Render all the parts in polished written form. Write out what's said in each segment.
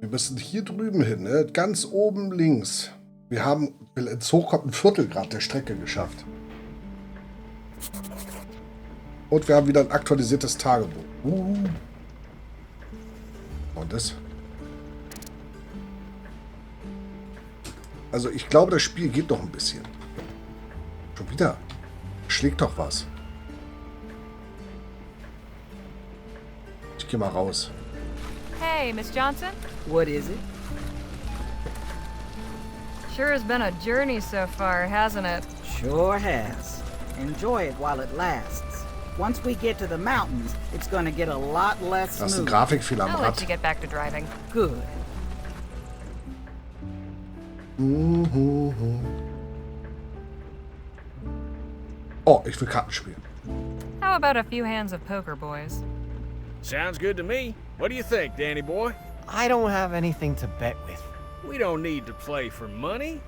Wir müssen hier drüben hin, ne? Ganz oben links. Wir haben, ins Hoch kommt ein Viertelgrad der Strecke geschafft. Und wir haben wieder ein aktualisiertes Tagebuch. Und das? Also ich glaube, das Spiel geht noch ein bisschen. Schon wieder. Schlägt doch was. Ich gehe mal raus. Hey, Miss Johnson. What is it? Sure has been a journey so far, hasn't it? Sure has. Enjoy it while it lasts. Once we get to the mountains, it's gonna get a lot less Das ist ein smooth. Grafikfehler am I'll let Rad. you get back to driving. Good. Oh, ich will Karten spielen. How about a few hands of poker, boys? Sounds good to me. What do you think, Danny boy? I don't have anything to bet with. We don't need to play for money.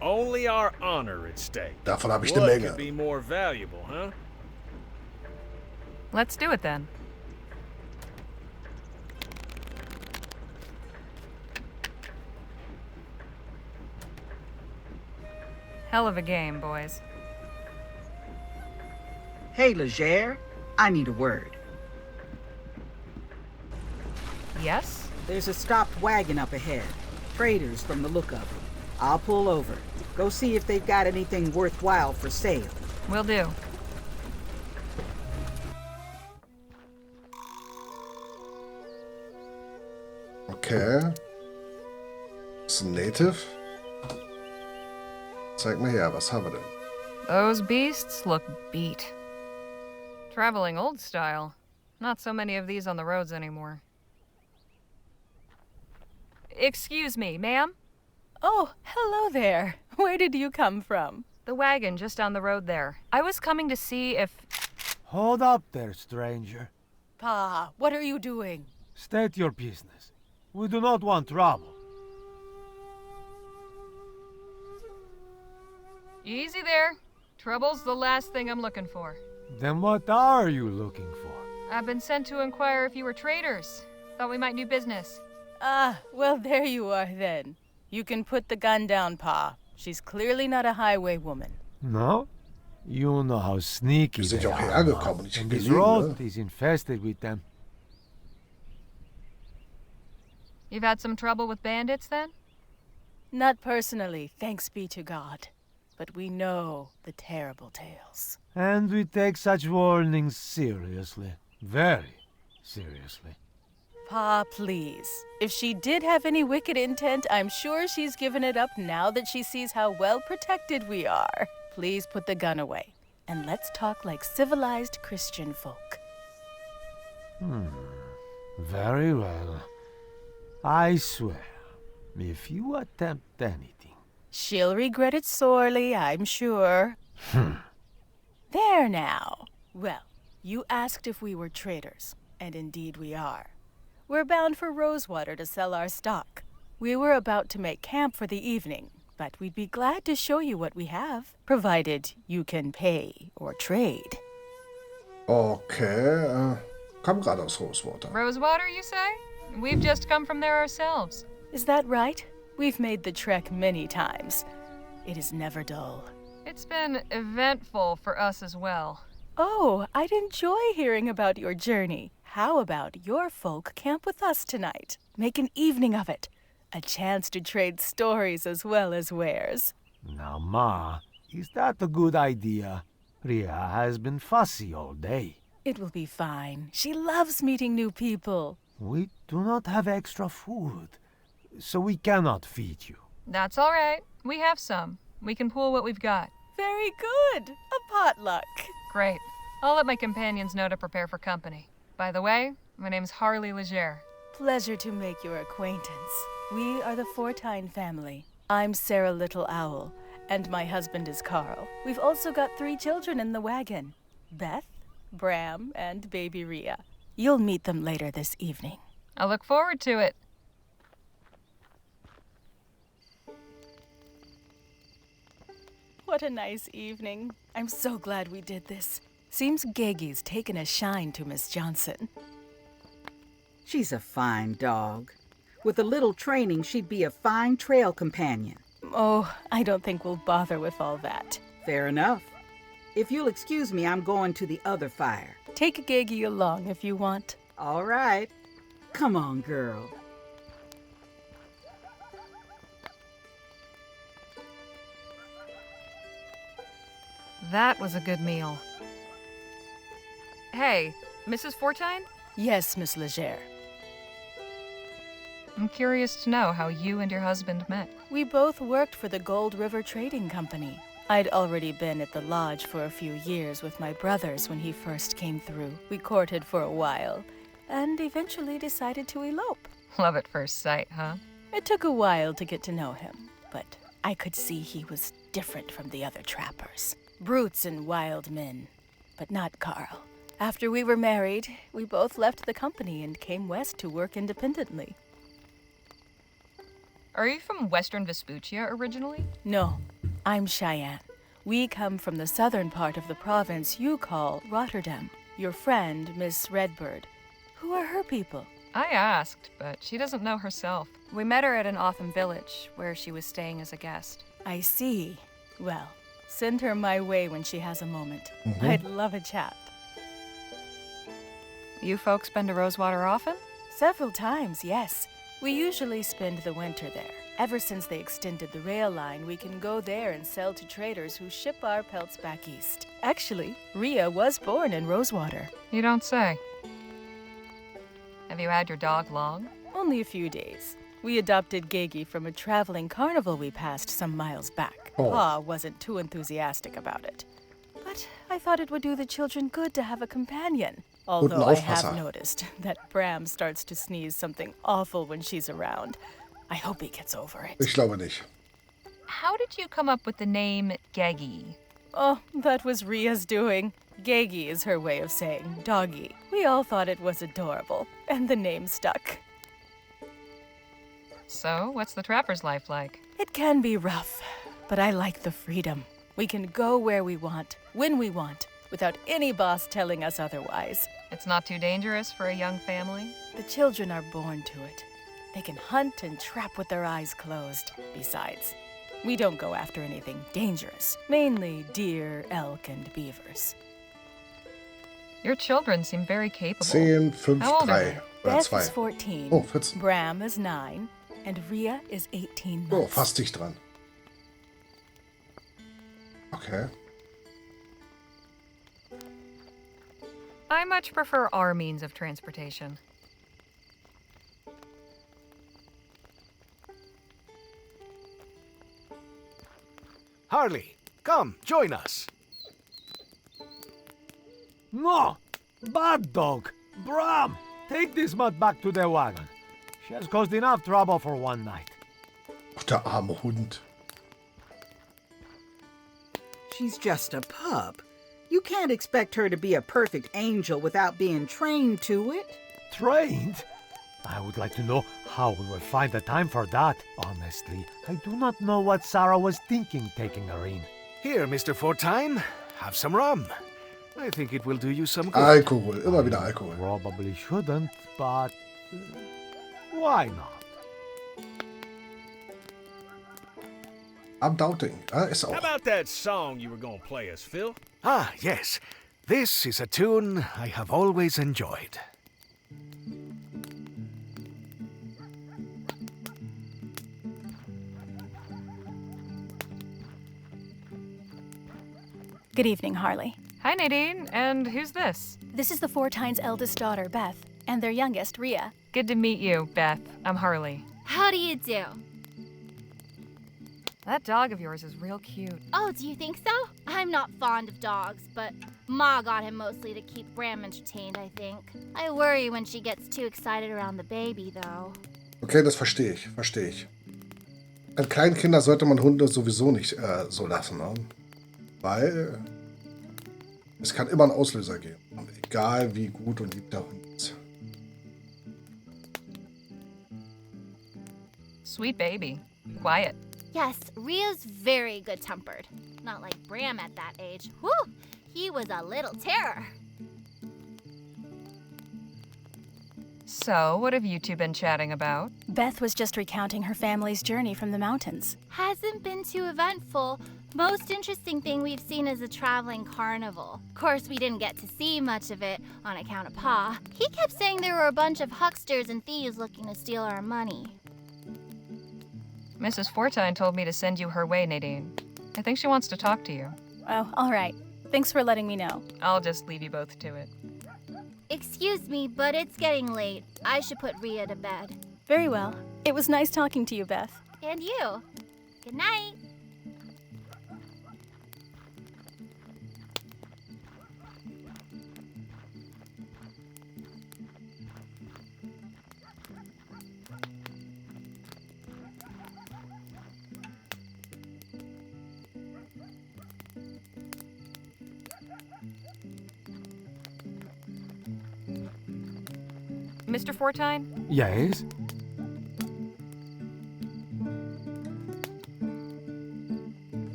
Only our honor at stake. Davon habe ich eine What Menge. could be more valuable, huh? Let's do it then. Hell of a game, boys. Hey, Leger, I need a word. Yes? There's a stopped wagon up ahead. Traders from the look of it. I'll pull over. Go see if they've got anything worthwhile for sale. Will do. Okay. Das ist ein Native. Zeig mal her, was haben wir denn? Those beasts look beat. Traveling old style. Not so many of these on the roads anymore. Excuse me, ma'am? Oh, hello there. Where did you come from? The wagon just down the road there. I was coming to see if... Hold up there, stranger. Pa, what are you doing? State your business. We do not want trouble. Easy there. Trouble's the last thing I'm looking for. Then what are you looking for? I've been sent to inquire if you were traders. Thought we might do business. Ah, well, there you are then. You can put the gun down, Pa. She's clearly not a highwaywoman. No? You know how sneaky Wir sind they ja auch are. hergekommen, nicht And this gelegen, road ne? is infested with them. You've had some trouble with bandits then? Not personally, thanks be to God. But we know the terrible tales. And we take such warnings seriously. Very seriously. Pa, please. If she did have any wicked intent, I'm sure she's given it up now that she sees how well protected we are. Please put the gun away. And let's talk like civilized Christian folk. Very well. I swear, if you attempt anything... She'll regret it sorely, I'm sure. There now. Well, you asked if we were traders, and indeed we are. We're bound for Rosewater to sell our stock. We were about to make camp for the evening, but we'd be glad to show you what we have, provided you can pay or trade. Okay, komm gerade aus Rosewater. Rosewater, you say? We've just come from there ourselves. Is that right? We've made the trek many times. It is never dull. It's been eventful for us as well. Oh, I'd enjoy hearing about your journey. How about your folk camp with us tonight? Make an evening of it. A chance to trade stories as well as wares. Now, Ma, is that a good idea? Ria has been fussy all day. It will be fine. She loves meeting new people. We do not have extra food, so we cannot feed you. That's all right. We have some. We can pool what we've got. Very good. A potluck. Great. I'll let my companions know to prepare for company. By the way, my name's Harley Leger. Pleasure to make your acquaintance. We are the Fortine family. I'm Sarah Little Owl, and my husband is Carl. We've also got 3 children in the wagon. Beth, Bram, and baby Ria. You'll meet them later this evening. I look forward to it. What a nice evening. I'm so glad we did this. Seems Gegi's taken a shine to Miss Johnson. She's a fine dog. With a little training, she'd be a fine trail companion. Oh, I don't think we'll bother with all that. Fair enough. If you'll excuse me, I'm going to the other fire. Take Gagey along if you want. All right. Come on, girl. That was a good meal. Hey, Mrs. Fortine? Yes, Miss Leger. I'm curious to know how you and your husband met. We both worked for the Gold River Trading Company. I'd already been at the lodge for a few years with my brothers when he first came through. We courted for a while, and eventually decided to elope. Love at first sight, huh? It took a while to get to know him, but I could see he was different from the other trappers. Brutes and wild men, but not Carl. After we were married, we both left the company and came west to work independently. Are you from Western Vespuccia originally? No, I'm Cheyenne. We come from the southern part of the province you call Rotterdam. Your friend, Miss Redbird. Who are her people? I asked, but she doesn't know herself. We met her at an Otham village, where she was staying as a guest. I see. Well, send her my way when she has a moment. I'd love a chat. You folks been to Rosewater often? Several times, yes. We usually spend the winter there. Ever since they extended the rail line, we can go there and sell to traders who ship our pelts back east. Actually, Rhea was born in Rosewater. You don't say. Have you had your dog long? Only a few days. We adopted Gagey from a traveling carnival we passed some miles back. Oh. Pa wasn't too enthusiastic about it. But I thought it would do the children good to have a companion. Although I have noticed that Bram starts to sneeze something awful when she's around. I hope he gets over it. Ich glaube nicht. How did you come up with the name Gagey? Oh, that was Rhea's doing. Gagey is her way of saying doggy. We all thought it was adorable, and the name stuck. So, what's the trapper's life like? It can be rough, but I like the freedom. We can go where we want, when we want, without any boss telling us otherwise. It's not too dangerous for a young family? The children are born to it. They can hunt and trap with their eyes closed. Besides, we don't go after anything dangerous. Mainly deer, elk, and beavers. Your children seem very capable. 10, 5, How old are 3 they? oder Beth 2. is 14. Oh, 14. Bram is 9. And Rhea is 18 Oh, months. fast dicht dran. Okay. I much prefer our means of transportation. Harley, come, join us. No! Bad dog! Bram! Take this mutt back to the wagon. She has caused enough trouble for one night. Ach, der arme Hund. She's just a pup. You can't expect her to be a perfect angel without being trained to it. Trained? I would like to know how we will find the time for that. Honestly, I do not know what Sarah was thinking taking her in. Here, Mr. Fortine, have some rum. I think it will do you some good. Alkohol, immer wieder Alkohol. Probably shouldn't, but why not? I'm doubting. Ist How auch. about that song you were going to play us, Phil? Ah, yes. This is a tune I have always enjoyed. Good evening, Harley. Hi, Nadine. And who's this? This is the Fortine's eldest daughter, Beth, and their youngest, Rhea. Good to meet you, Beth. I'm Harley. How do you do? That dog of yours is real cute. Oh, do you think so? I'm not fond of dogs, but Ma got him mostly to keep Bram entertained, I think. I worry when she gets too excited around the baby, though. Okay, das verstehe ich. Verstehe ich. An kleinen Kindern sollte man Hunde sowieso nicht so lassen. Ne? Weil es kann immer einen Auslöser geben. Egal wie gut und lieb der Hund ist. Sweet baby. Quiet. Yes, Rhea's very good-tempered. Not like Bram at that age. Whew! He was a little terror. So, what have you two been chatting about? Beth was just recounting her family's journey from the mountains. Hasn't been too eventful. Most interesting thing we've seen is a traveling carnival. Of course, we didn't get to see much of it on account of Pa. He kept saying there were a bunch of hucksters and thieves looking to steal our money. Mrs. Fortine told me to send you her way, Nadine. I think she wants to talk to you. Oh, all right. Thanks for letting me know. I'll just leave you both to it. Excuse me, but it's getting late. I should put Rhea to bed. Very well. It was nice talking to you, Beth. And you. Good night. Mr. Fortine? Yes?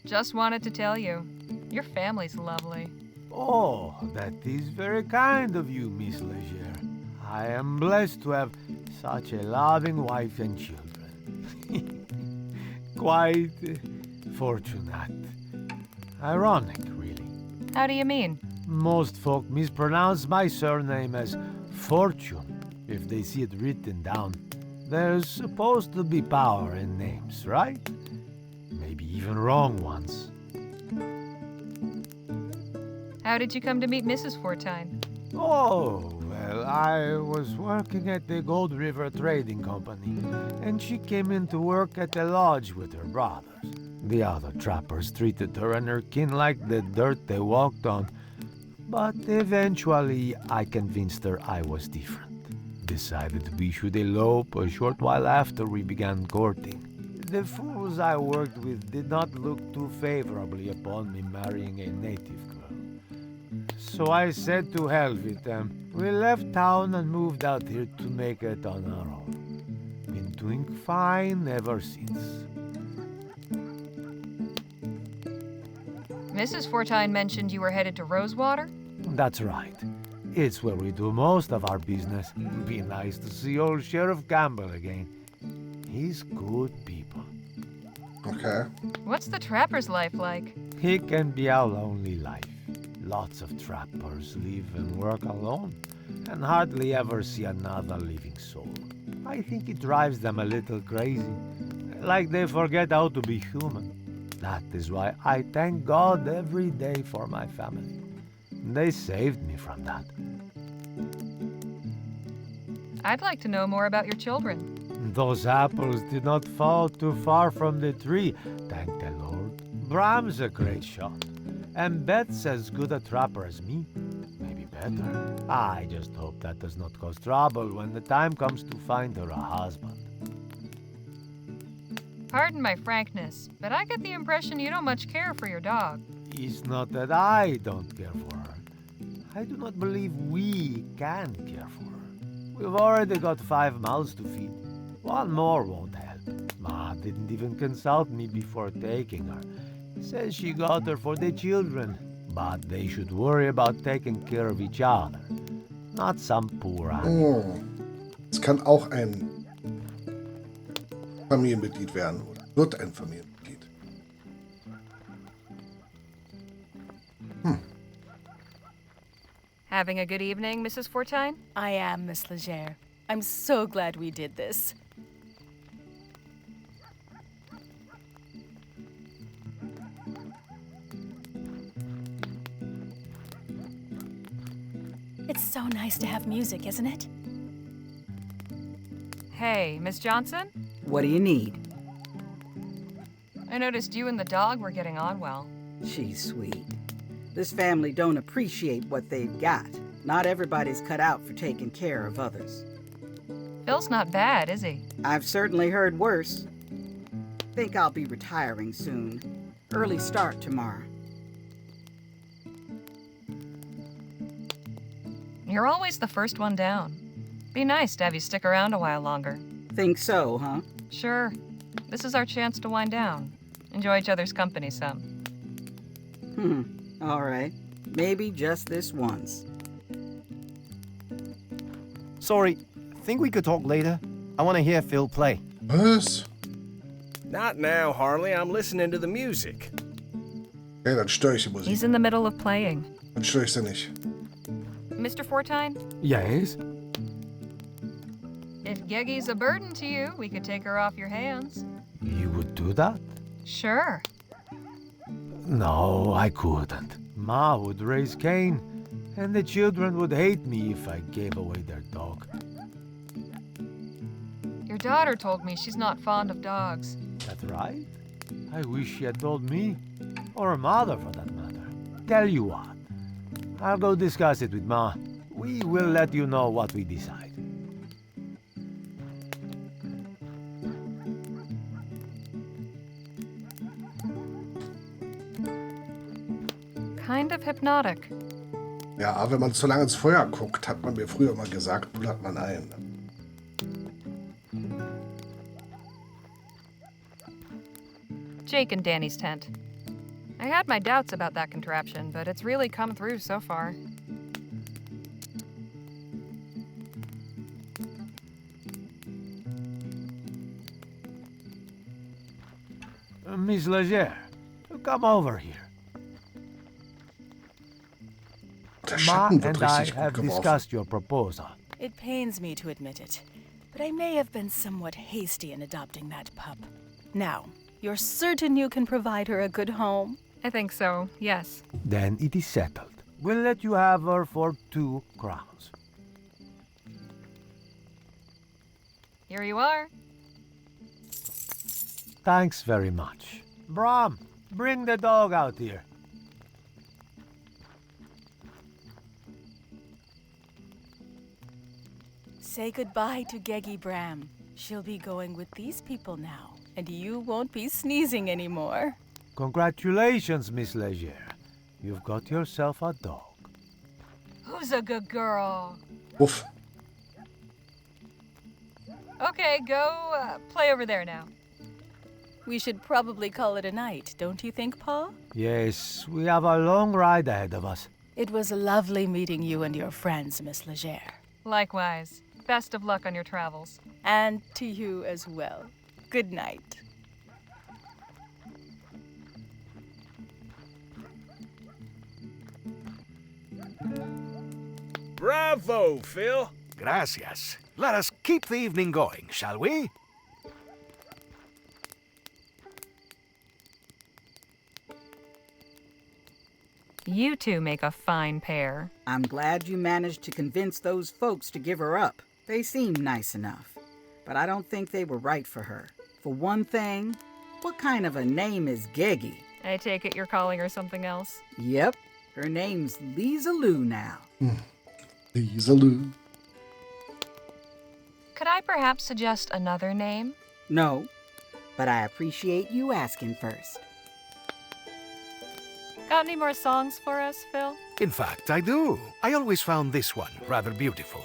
Just wanted to tell you, your family's lovely. Oh, that is very kind of you, Miss Leger. I am blessed to have such a loving wife and children. Quite fortunate. Ironic, really. How do you mean? Most folk mispronounce my surname as Fortune if they see it written down. There's supposed to be power in names, right? Maybe even wrong ones. How did you come to meet Mrs. Fortine? Oh, well, I was working at the Gold River Trading Company, and she came in to work at the lodge with her brothers. The other trappers treated her and her kin like the dirt they walked on, but eventually I convinced her I was different. Decided we should elope a short while after we began courting. The fools I worked with did not look too favorably upon me marrying a native girl. So I said to hell with them. We left town and moved out here to make it on our own. Been doing fine ever since. Mrs. Fortine mentioned you were headed to Rosewater? That's right. It's where we do most of our business. Be nice to see old Sheriff Campbell again. He's good people. Okay. What's the trapper's life like? It can be a lonely life. Lots of trappers live and work alone, and hardly ever see another living soul. I think it drives them a little crazy, like they forget how to be human. That is why I thank God every day for my family. They saved me from that. I'd like to know more about your children. Those apples did not fall too far from the tree, thank the Lord. Bram's a great shot, and Beth's as good a trapper as me. Maybe better. I just hope that does not cause trouble when the time comes to find her a husband. Pardon my frankness, but I get the impression you don't much care for your dog. It's not that I don't care for her. I do not believe we can care for her. We've already got 5 mouths to feed. One more won't help. Ma didn't even consult me before taking her. Says she got her for the children, but they should worry about taking care of each other. Not some poor animal. Es kann auch ein Familienmitglied werden oder wird ein Familienmitglied. Having a good evening, Mrs. Fortine? I am, Miss Leger. I'm so glad we did this. It's so nice to have music, isn't it? Hey, Miss Johnson? What do you need? I noticed you and the dog were getting on well. She's sweet. This family don't appreciate what they've got. Not everybody's cut out for taking care of others. Phil's not bad, is he? I've certainly heard worse. Think I'll be retiring soon. Early start tomorrow. You're always the first one down. Be nice to have you stick around a while longer. Think so, huh? Sure. This is our chance to wind down. Enjoy each other's company some. All right. Maybe just this once. Sorry, think we could talk later? I want to hear Phil play. Was? Not now, Harley. I'm listening to the music. Okay, dann störe ich die Musik. He's in the middle of playing. Dann störe ich sie nicht. Mr. Fortine, Yes? if Geggy's a burden to you, we could take her off your hands. You would do that? Sure. No, I couldn't. Ma would raise Cain, and the children would hate me if I gave away their dog. Your daughter told me she's not fond of dogs. That's right. I wish she had told me, or her mother for that matter. Tell you what, I'll go discuss it with Ma. We will let you know what we decide. Kind of hypnotic. Ja, wenn man zu lange ins Feuer guckt, hat man mir früher immer gesagt, pullert man ein. Jake and Danny's tent. I had my doubts about that contraption, but it's really come through so far. Miss Leger, come over here. Der Ma Schatten wird and I richtig gut have geworfen. discussed your proposal. It pains me to admit it, but I may have been somewhat hasty in adopting that pup. Now, you're certain you can provide her a good home? I think so, yes. Then it is settled. We'll let you have her for 2 crowns. Here you are. Thanks very much. Brom, bring the dog out here. Say goodbye to Geggy Bram. She'll be going with these people now, and you won't be sneezing anymore. Congratulations, Miss Leger. You've got yourself a dog. Who's a good girl? Uff. Okay, go play over there now. We should probably call it a night, don't you think, Paul? Yes, we have a long ride ahead of us. It was lovely meeting you and your friends, Miss Leger. Likewise. Best of luck on your travels. And to you as well. Good night. Bravo, Phil. Gracias. Let us keep the evening going, shall we? You two make a fine pair. I'm glad you managed to convince those folks to give her up. They seemed nice enough, but I don't think they were right for her. For one thing, what kind of a name is Geggy? I take it you're calling her something else? Yep, her name's Lisa Lou now. Lisa Lou. Could I perhaps suggest another name? No, but I appreciate you asking first. Got any more songs for us, Phil? In fact, I do. I always found this one rather beautiful.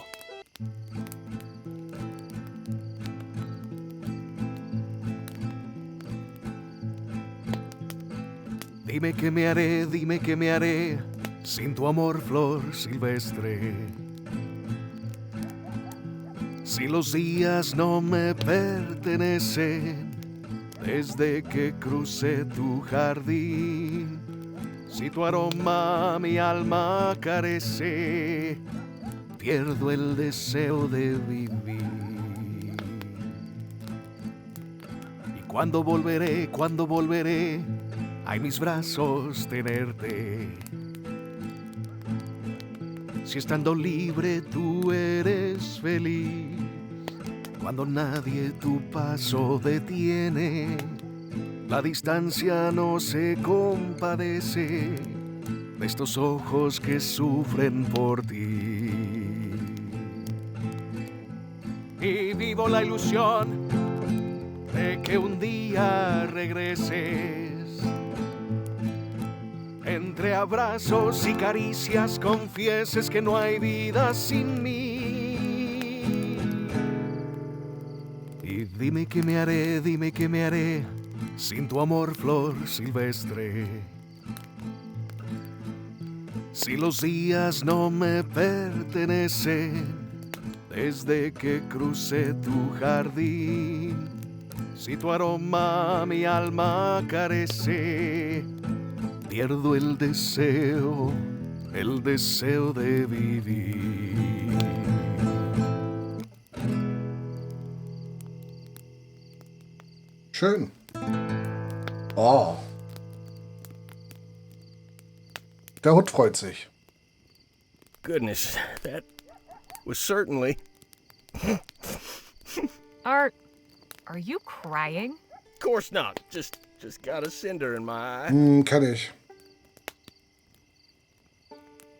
Dime que me haré, sin tu amor, flor silvestre. Si los días no me pertenecen, desde que crucé tu jardín. Si tu aroma mi alma carece, pierdo el deseo de vivir. Y cuando volveré, a en mis brazos tenerte. Si estando libre tú eres feliz, cuando nadie tu paso detiene, la distancia no se compadece de estos ojos que sufren por ti. Y vivo la ilusión de que un día regreses. Entre abrazos y caricias confieses que no hay vida sin mí. Y dime que me haré, sin tu amor, flor silvestre. Si los días no me pertenecen, desde que crucé tu jardín, si tu aroma mi alma carece, pierdo el deseo de vivir. Schön. Oh. Der Hund freut sich. Goodness, that was certainly... Are you crying? Of course not. Just got a cinder in my eye. Kenn ich.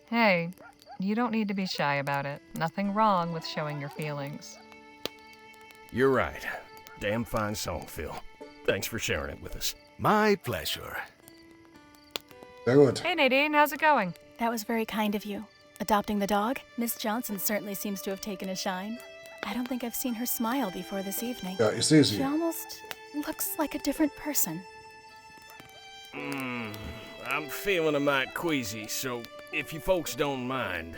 Hey, you don't need to be shy about it. Nothing wrong with showing your feelings. You're right. Damn fine song, Phil. Thanks for sharing it with us. My pleasure. Sehr gut. Hey Nadine, how's it going? That was very kind of you. Adopting the dog? Miss Johnson certainly seems to have taken a shine. I don't think I've seen her smile before this evening. Ja, ich sehe She sie. almost looks like a different person. I'm feeling a mite queasy, so if you folks don't mind.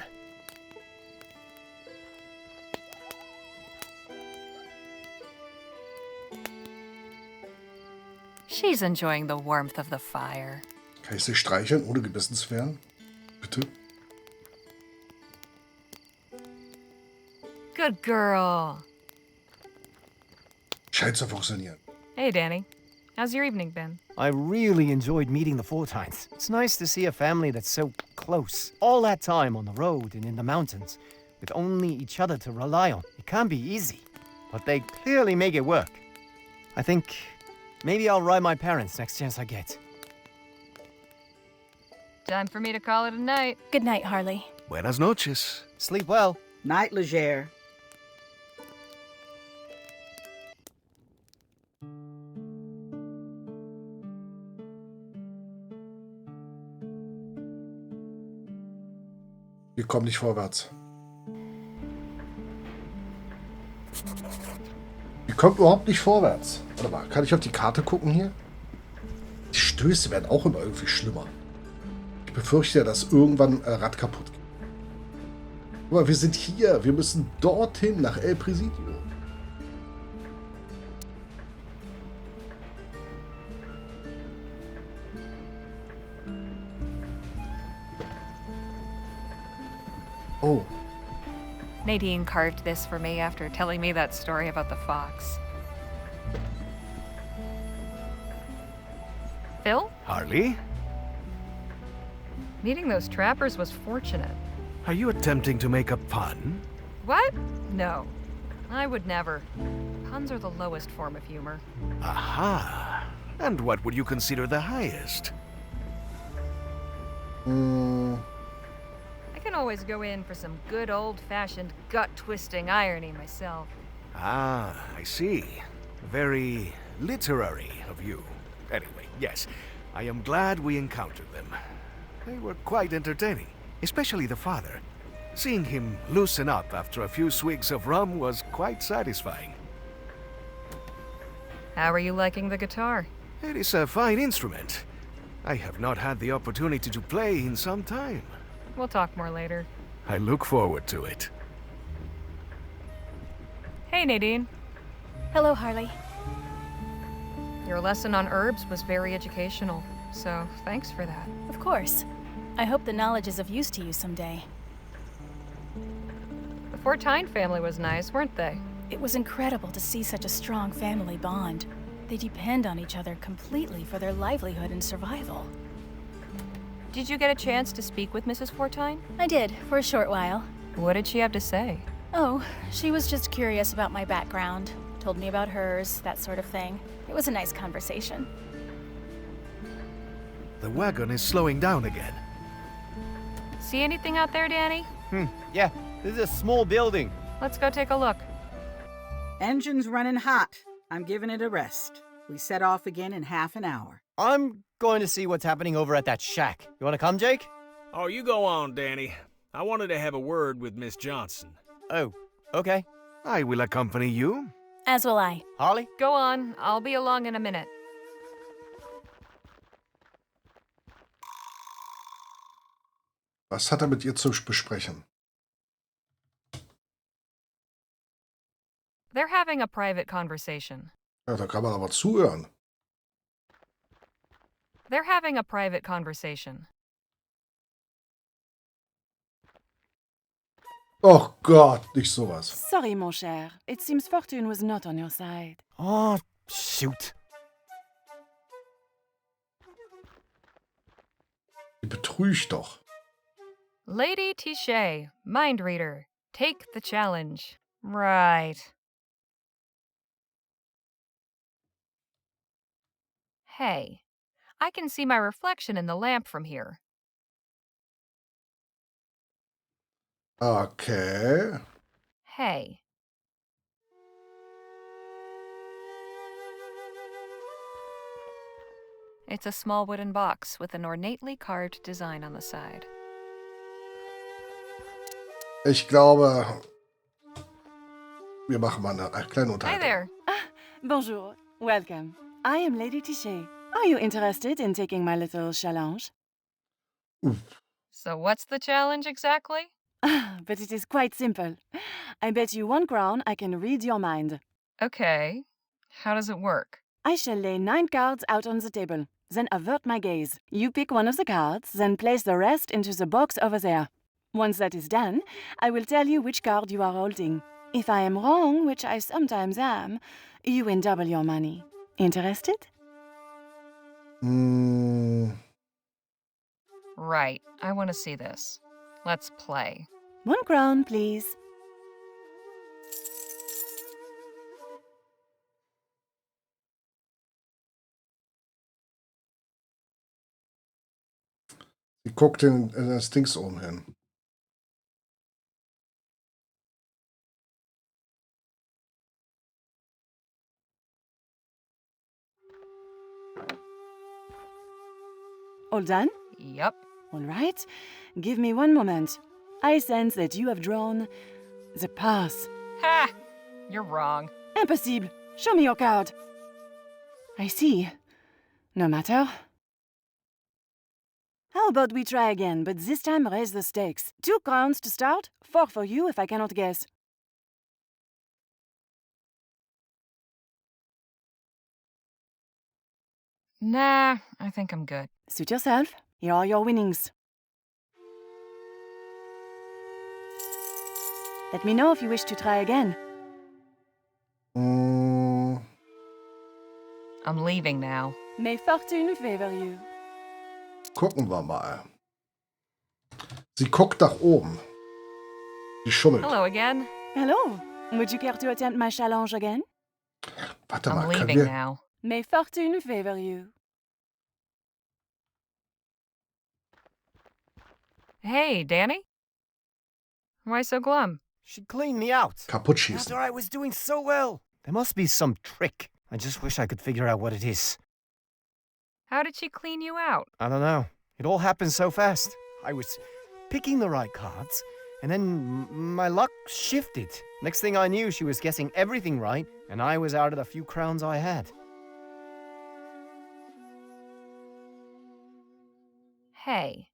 She's enjoying the warmth of the fire. Kann ich sie streicheln, ohne gebissen zu werden? Bitte? Good girl. Scheint zu funktionieren. Hey Danny, how's your evening been? I really enjoyed meeting the Fortines. It's nice to see a family that's so close. All that time on the road and in the mountains, with only each other to rely on. It can't be easy, but they clearly make it work. I think maybe I'll ride my parents next chance I get. Time for me to call it a night. Good night, Harley. Buenas noches. Sleep well. Night, Leger. Wir kommen nicht vorwärts. Wir kommen überhaupt nicht vorwärts. Warte mal, kann ich auf die Karte gucken hier? Die Stöße werden auch immer irgendwie schlimmer. Ich befürchte ja, dass irgendwann ein Rad kaputt geht. Aber wir sind hier. Wir müssen dorthin, nach El Presidio. Oh. Nadine carved this for me after telling me that story about the fox. Phil? Harley? Meeting those trappers was fortunate. Are you attempting to make a pun? What? No. I would never. Puns are the lowest form of humor. Aha. And what would you consider the highest? I can always go in for some good old-fashioned gut-twisting irony myself. Ah, I see. Very literary of you. Anyway, yes, I am glad we encountered them. They were quite entertaining, especially the father. Seeing him loosen up after a few swigs of rum was quite satisfying. How are you liking the guitar? It is a fine instrument. I have not had the opportunity to play in some time. We'll talk more later. I look forward to it. Hey, Nadine. Hello, Harley. Your lesson on herbs was very educational, so thanks for that. Of course. I hope the knowledge is of use to you someday. The Fortine family was nice, weren't they? It was incredible to see such a strong family bond. They depend on each other completely for their livelihood and survival. Did you get a chance to speak with Mrs. Fortine? I did, for a short while. What did she have to say? Oh, she was just curious about my background. Told me about hers, that sort of thing. It was a nice conversation. The wagon is slowing down again. See anything out there, Danny? Yeah, this is a small building. Let's go take a look. Engine's running hot. I'm giving it a rest. We set off again in half an hour. I'm going to see what's happening over at that shack. You want to come, Jake? Oh, you go on, Danny. I wanted to have a word with Miss Johnson. Oh, okay. I will accompany you. As will I. Harley? Go on, I'll be along in a minute. Was hat er mit ihr zu besprechen? They're having a private conversation. Ja, da kann man aber zuhören. They're having a private conversation. Oh Gott, nicht sowas. Sorry, mon cher. It seems fortune was not on your side. Oh, shoot. Die betrügt doch. Lady Tichet, mind reader, take the challenge. Right. Hey, I can see my reflection in the lamp from here. Okay. Hey. It's a small wooden box with an ornately carved design on the side. Ich glaube, wir machen mal eine kleine Hi Unterhaltung. there. Bonjour. Welcome. I am Lady Tichet. Are you interested in taking my little challenge? So what's the challenge exactly? But it is quite simple. I bet you 1 crown I can read your mind. Okay. How does it work? I shall lay 9 cards out on the table, then avert my gaze. You pick one of the cards, then place the rest into the box over there. Once that is done, I will tell you which card you are holding. If I am wrong, which I sometimes am, you win double your money. Interested? Right. I want to see this. Let's play. 1 crown, please. Sie guckt in das Dings oben hin. All done? Yep. All right. Give me 1 moment. I sense that you have drawn the pass. Ha! You're wrong. Impossible. Show me your card. I see. No matter. How about we try again, but this time raise the stakes. 2 crowns to start, 4 for you if I cannot guess. Nah, I think I'm good. Suit yourself. Here are your winnings. Let me know if you wish to try again. I'm leaving now. May fortune favor you. Gucken wir mal. Sie guckt nach oben. Sie schummelt. Hello again. Hello. Would you care to attempt my challenge again? Warte I'm mal, können leaving wir... now. May fortune favor you. Hey, Danny? Why so glum? She cleaned me out. Kaputt schießen. After I was doing so well. There must be some trick. I just wish I could figure out what it is. How did she clean you out? I don't know. It all happened so fast. I was picking the right cards, and then my luck shifted. Next thing I knew, she was guessing everything right, and I was out of the few crowns I had. Hey.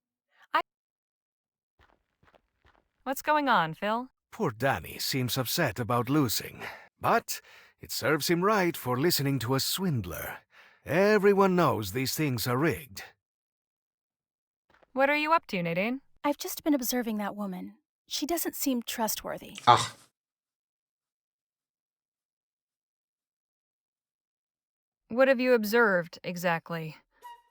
What's going on, Phil? Poor Danny seems upset about losing, but it serves him right for listening to a swindler. Everyone knows these things are rigged. What are you up to, Nadine? I've just been observing that woman. She doesn't seem trustworthy. Ach, What have you observed, exactly?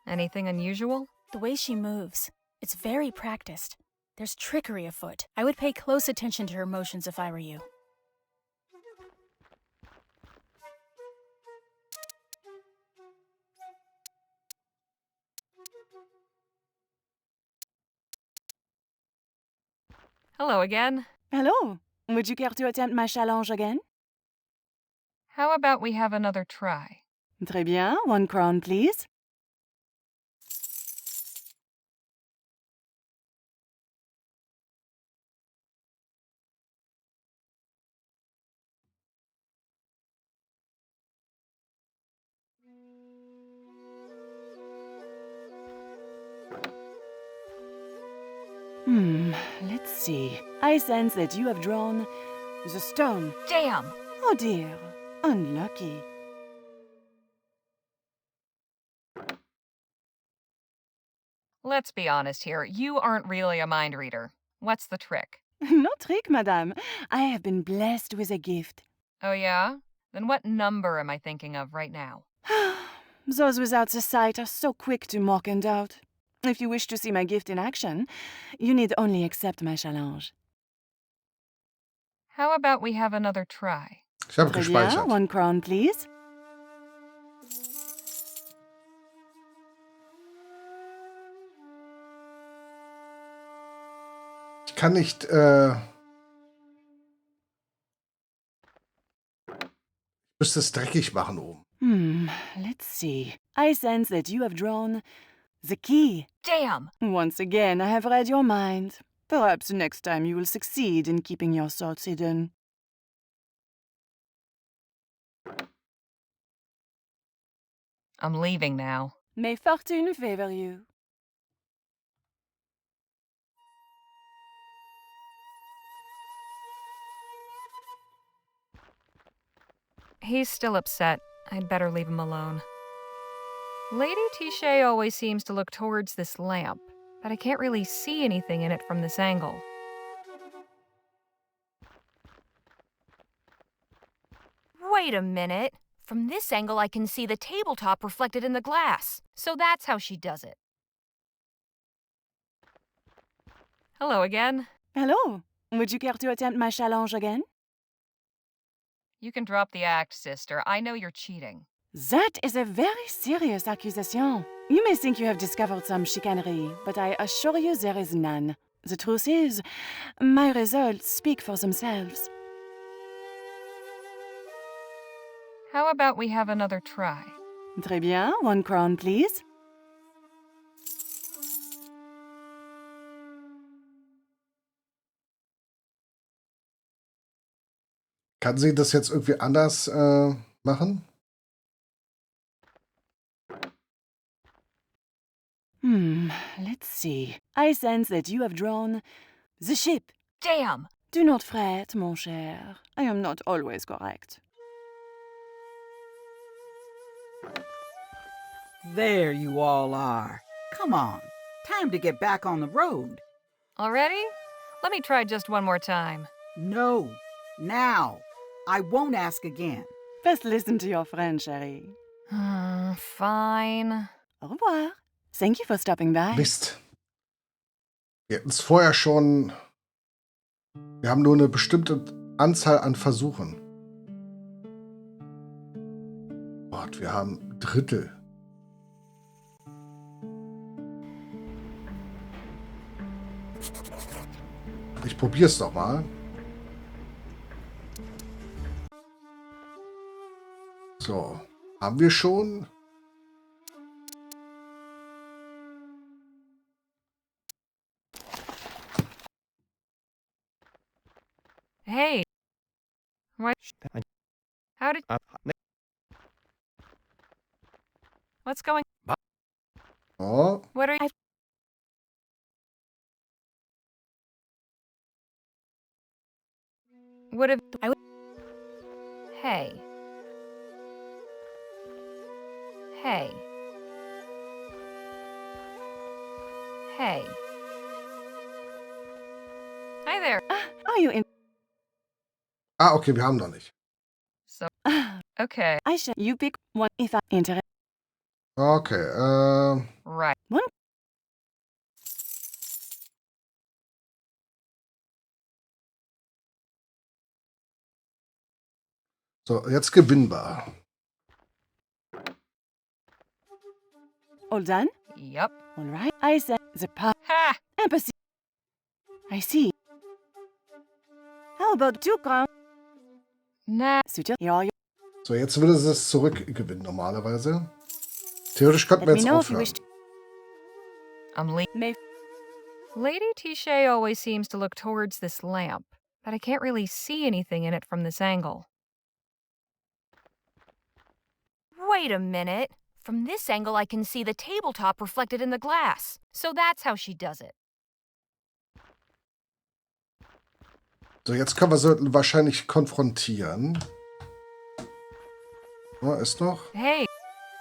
Anything unusual? The way she moves, it's very practiced. There's trickery afoot. I would pay close attention to her motions if I were you. Hello again. Hello. Would you care to attempt my challenge again? How about we have another try? Très bien. 1 crown, please. Let's see. I sense that you have drawn the stone. Damn! Oh dear, unlucky. Let's be honest here. You aren't really a mind reader. What's the trick? No trick, madame. I have been blessed with a gift. Oh, yeah? Then what number am I thinking of right now? Those without the sight are so quick to mock and doubt. If you wish to see my gift in action, you need only accept my challenge. How about we have another try? Ich habe Très bien, gespeichert. 1 crown, please. Ich kann nicht, ich müsste es dreckig machen oben. Let's see. I sense that you have drawn the key. Damn! Once again, I have read your mind. Perhaps next time you will succeed in keeping your thoughts hidden. I'm leaving now. May fortune favor you. He's still upset. I'd better leave him alone. Lady Tichet always seems to look towards this lamp, but I can't really see anything in it from this angle. Wait a minute. From this angle, I can see the tabletop reflected in the glass. So that's how she does it. Hello again. Hello. Would you care to attempt my challenge again? You can drop the act, sister. I know you're cheating. That is a very serious accusation. You may think you have discovered some chicanery, but I assure you there is none. The truth is, my results speak for themselves. How about we have another try? Très bien, 1 crown, please. Kann sie das jetzt irgendwie anders machen? Let's see. I sense that you have drawn the ship. Damn! Do not fret, mon cher. I am not always correct. There you all are. Come on. Time to get back on the road. Already? Let me try just one more time. No. Now. I won't ask again. Best listen to your friend, chérie. Fine. Au revoir. Thank you for stopping by. Mist. Wir hatten es vorher schon. Wir haben nur eine bestimmte Anzahl an Versuchen. Gott, wir haben ein Drittel. Ich probier's doch mal. So, haben wir schon. Hey. What? How did... What's going... Oh, What are you... Would have... Hey. Hey. Hey. Hi there. Are you in? okay, wir haben noch nicht. So, okay. I shall. You pick one if I enter. Okay, Right. One. so, jetzt gewinnbar. All done? Yep. All right. I said the part. Ha! Empathy. I see. How about 2 crowns? Nah. Suit your. So, jetzt würde es zurückgewinnen normalerweise. Theoretisch könnten wir Let me jetzt know if you aufhören. wish to. I'm leaving. May. Lady Tichet always seems to look towards this lamp, but I can't really see anything in it from this angle. Wait a minute. From this angle, I can see the tabletop reflected in the glass. So that's how she does it. So, jetzt können wir sie wahrscheinlich konfrontieren. Ist noch? Hey,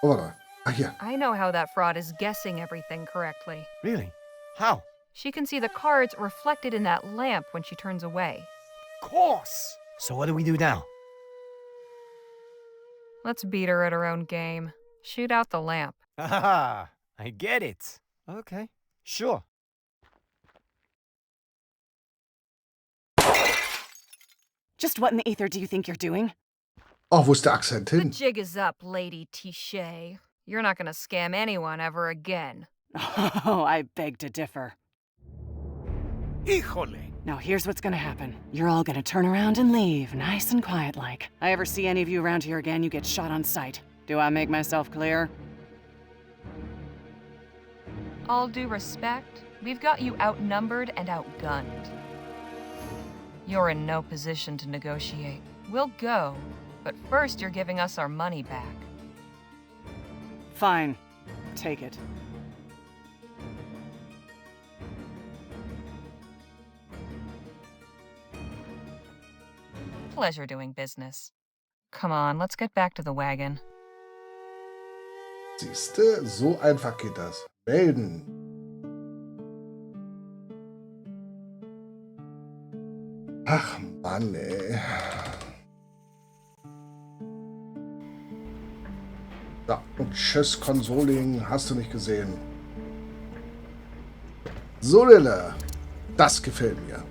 Oh, warte. Ah, hier. I know how that fraud is guessing everything correctly. Really? How? She can see the cards reflected in that lamp when she turns away. Of course! So what do we do now? Let's beat her at her own game. Shoot out the lamp. Ah, I get it. Okay, sure. Just what in the ether do you think you're doing? Oh, wo ist der Akzent The hin? jig is up, Lady Tichet. You're not gonna scam anyone ever again. Oh, I beg to differ. Híjole! Now here's what's gonna happen. You're all gonna turn around and leave, nice and quiet-like. I ever see any of you around here again, you get shot on sight. Do I make myself clear? All due respect, we've got you outnumbered and outgunned. You're in no position to negotiate. We'll go, but first you're giving us our money back. Fine. Take it. Pleasure doing business. Come on, let's get back to the wagon. Siehste, so einfach geht das. Melden. Ach Mann, ey. Ja, und tschüss, Consoling, hast du nicht gesehen. So, Lille. Das gefällt mir.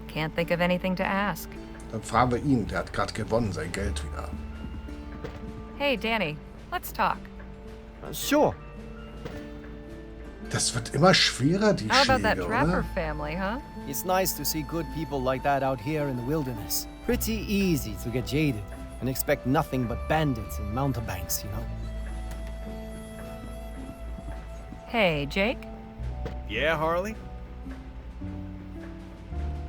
Can't think of anything to ask. Dann fragen wir ihn, der hat gerade gewonnen, sein Geld wieder. Hey, Danny, let's talk. Sure. Das wird immer schwerer, die How about that Schläge, Trapper oder? family, huh? It's nice to see good people like that out here in the wilderness. Pretty easy to get jaded and expect nothing but bandits and mountebanks, you know? Hey, Jake. Yeah, Harley?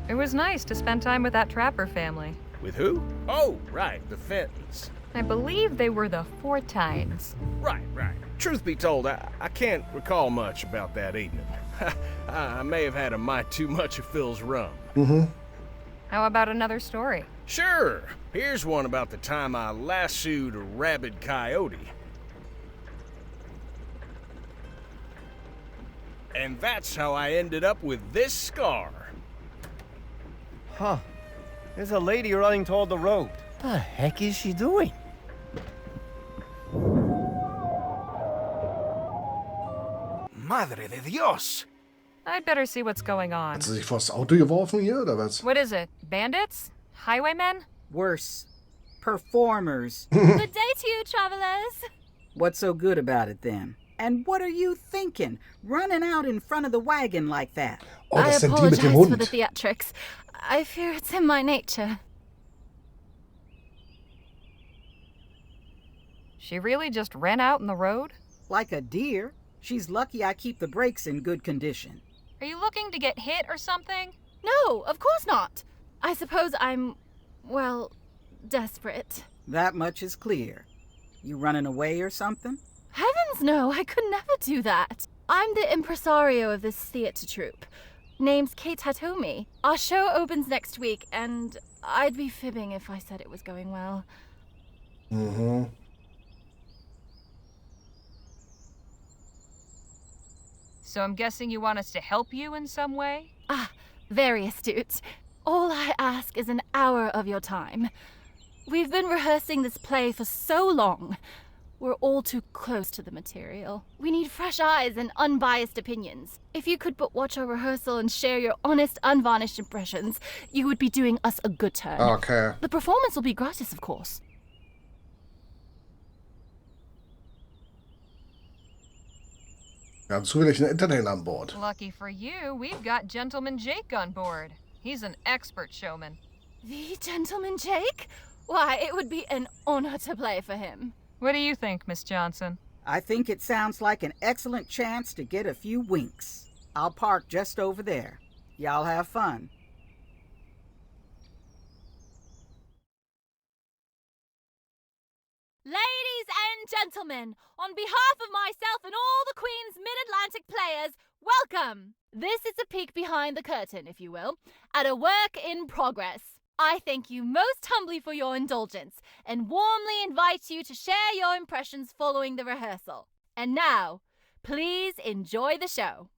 It was nice to spend time with that Trapper family. With who? Oh, right, the Fentons. I believe they were the Fortines. Right. Truth be told, I can't recall much about that evening. I may have had a mite too much of Phil's rum. Mhm. How about another story? Sure. Here's one about the time I lassoed a rabid coyote. And that's how I ended up with this scar. Huh. There's a lady running toward the road. The heck is she doing? Madre de Dios! I'd better see what's going on. Hat sie sich vors Auto geworfen hier, oder was? What is it? Bandits? Highwaymen? Worse. Performers. Good day to you, travelers. What's so good about it then? And what are you thinking? Running out in front of the wagon like that? Oh, I das sind die mit dem apologize for the Hund. theatrics. I fear it's in my nature. She really just ran out in the road? Like a deer. She's lucky I keep the brakes in good condition. Are you looking to get hit or something? No, of course not. I suppose I'm, well, desperate. That much is clear. You running away or something? Heavens no, I could never do that. I'm the impresario of this theater troupe. Name's Kate Hatomi. Our show opens next week, and I'd be fibbing if I said it was going well. Mhm. So I'm guessing you want us to help you in some way? Ah, very astute. All I ask is an hour of your time. We've been rehearsing this play for so long. We're all too close to the material. We need fresh eyes and unbiased opinions. If you could but watch our rehearsal and share your honest, unvarnished impressions, you would be doing us a good turn. Okay. The performance will be gratis, of course. Wir haben zufällig einen Entertainer an Bord. Lucky for you, we've got Gentleman Jake on board. He's an expert showman. The Gentleman Jake? Why, it would be an honor to play for him. What do you think, Miss Johnson? I think it sounds like an excellent chance to get a few winks. I'll park just over there. Y'all have fun. Ladies and gentlemen, on behalf of myself and all the Queen's Mid-Atlantic players, Welcome! This is a peek behind the curtain, if you will, at a work in progress. I thank you most humbly for your indulgence and warmly invite you to share your impressions following the rehearsal. And now, please enjoy the show.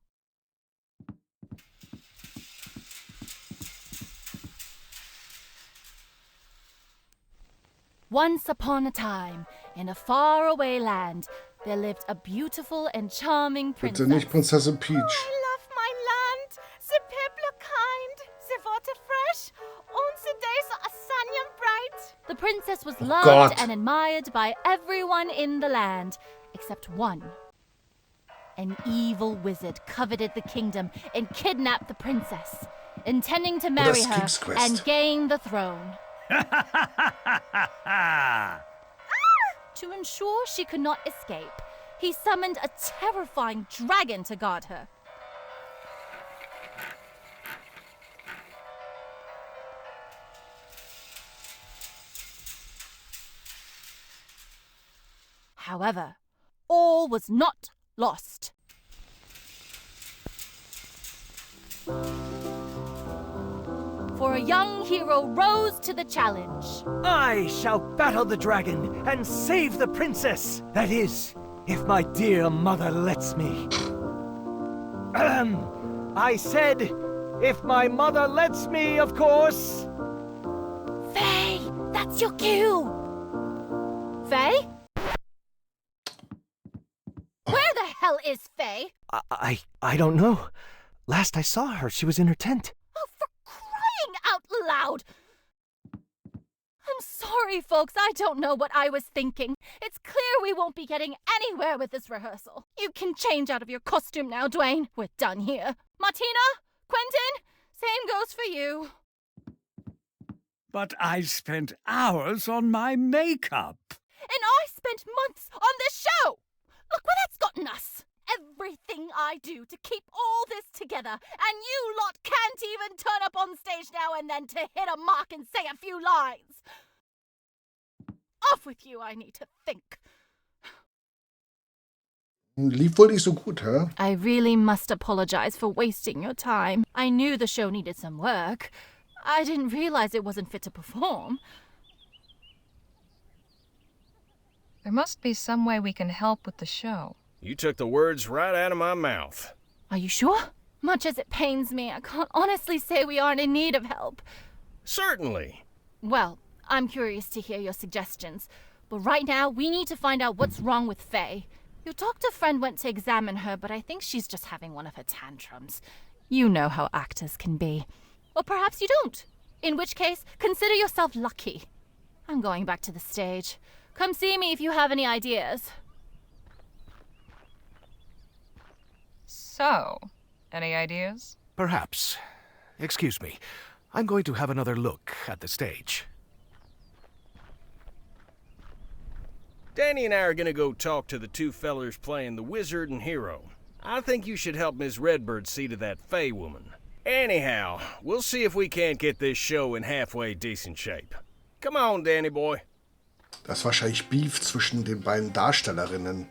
Once upon a time, in a faraway land, there lived a beautiful and charming princess. Bitte nicht Prinzessin Peach. I love my land. The people are kind, the water fresh, and the days are sunny and bright. The princess was loved and admired by everyone in the land, except one. An evil wizard coveted the kingdom and kidnapped the princess, intending to marry her and gain the throne. To ensure she could not escape, he summoned a terrifying dragon to guard her. However, all was not lost. For a young hero rose to the challenge. I shall battle the dragon and save the princess. That is, if my dear mother lets me. I said, if my mother lets me, of course. Faye, that's your cue. Faye? Where the hell is Faye? I don't know. Last I saw her, she was in her tent. Oh, for crying out loud! I'm sorry, folks. I don't know what I was thinking. It's clear we won't be getting anywhere with this rehearsal. You can change out of your costume now, Dwayne. We're done here. Martina? Quentin? Same goes for you. But I spent hours on my makeup. And I spent months on this show! Look where that's gotten us! Everything I do to keep all this together, and you lot can't even turn up on stage now and then to hit a mark and say a few lines. Off with you, I need to think. Lief wohl nicht so gut, hä? I really must apologize for wasting your time. I knew the show needed some work. I didn't realize it wasn't fit to perform. There must be some way we can help with the show. You took the words right out of my mouth. Are you sure? Much as it pains me, I can't honestly say we aren't in need of help. Certainly. Well, I'm curious to hear your suggestions. But right now, we need to find out what's wrong with Faye. Your doctor friend went to examine her, but I think she's just having one of her tantrums. You know how actors can be. Or perhaps you don't. In which case, consider yourself lucky. I'm going back to the stage. Come see me if you have any ideas. So, any ideas? Perhaps. Excuse me. I'm going to have another look at the stage. Danny and I are gonna go talk to the two fellers playing the wizard and hero. I think you should help Miss Redbird see to that Faye woman. Anyhow, we'll see if we can't get this show in halfway decent shape. Come on, Danny boy. Das ist wahrscheinlich Beef zwischen den beiden Darstellerinnen.